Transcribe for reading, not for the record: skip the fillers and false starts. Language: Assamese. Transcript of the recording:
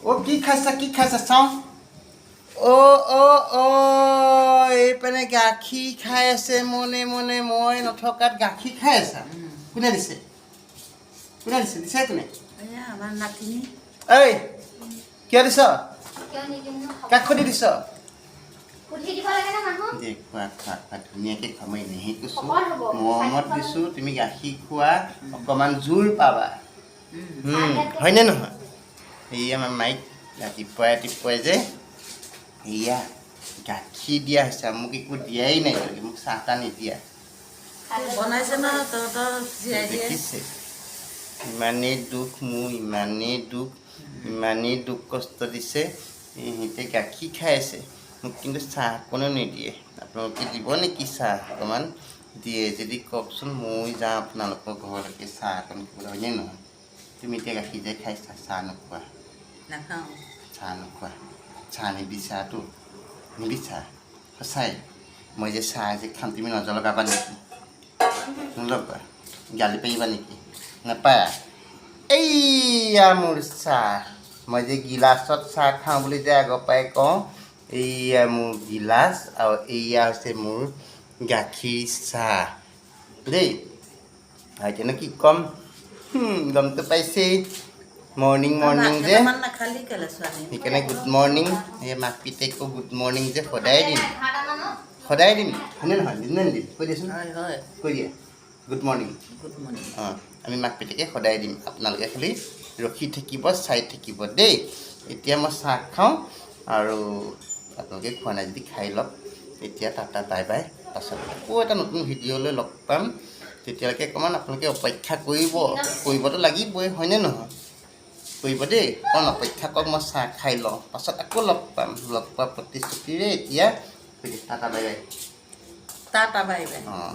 অ' কি খাইছা চাওঁ এইপিনে গাখীৰ খাই আছে মনে মনে মই নথকাত গাখীৰ খাই আছা কোনে দিছে দিছে কোনে আমাৰ নাতিনী ঐ কিয় দিছ কাক সুধি দিছ খোৱা ধুনীয়াকৈ খোৱা মই এনেহে কৈছোঁ মৰমত দিছোঁ তুমি গাখীৰ খোৱা অকণমান জোৰ পাবা হয়নে নহয় এই আমাৰ মাইক ৰাতিপুৱাই যে এয়া গাখীৰ দিয়া হৈছে মোক একো দিয়াই নাই মোক চাহ তাহ নিদিয়া বনাইছে ন তহঁতৰ দেখিছে ইমানেই দুখ মোৰ ইমানেই দুখ কষ্ট দিছে সিহঁতে গাখীৰ খাই আছে মোক কিন্তু চাহ অকণো নিদিয়ে আপোনালোকে দিব নেকি চাহ অকণমান দিয়ে যদি কওকচোন মই যাওঁ আপোনালোকৰ ঘৰলৈকে চাহ অকণ দিবলৈ হয়নে নহয় তুমি এতিয়া গাখীৰ যে খাইছা চাহ নোখোৱা নাখাওঁ চাহ নিবিচাৰতো নিবিচাৰ সঁচাই মই যে চাহ যে খাম তুমি নজৰ লগাবা নেকি নলগা গালি পাৰিবা নেকি নাপায় এইয়া মোৰ চাহ মই যে গিলাচত চাহ খাওঁ বুলি যে আগৰ পৰাই কওঁ এইয়া মোৰ গিলাচ আৰু এইয়া হৈছে মোৰ গাখীৰ চাহ দেই ভাইটিনো কি ক'ম গমটো পাইছেই মৰ্ণিং যে সেইকাৰণে গুড মৰ্ণিং এই মাক পিতেকো গুড মৰ্ণিং যে সদায় দিম হয়নে নহয় দিম নে নিদিম কৈ দিয়াচোন কৈ দিয়া গুড মৰ্ণিং অঁ আমি মাক পিতেকে সদায় দিম আপোনালোকে খালি ৰখি থাকিব চাই থাকিব দেই এতিয়া মই চাহ খাওঁ আৰু আপোনালোকে খোৱা নাই যদি খাই লওক এতিয়া টাটা বাই বাই পাছত আকৌ এটা নতুন ভিডিঅ'লৈ লগ পাম তেতিয়ালৈকে অকণমান আপোনালোকে অপেক্ষা কৰিবতো লাগিবই হয়নে নহয় কৰিব দেই অকণ অপেক্ষা কৰক মই চাহ খাই লওঁ পাছত আকৌ লগ পাম লগ পোৱা প্ৰতিশ্ৰুতিৰে এতিয়া tata bye bye tata bye bye অঁ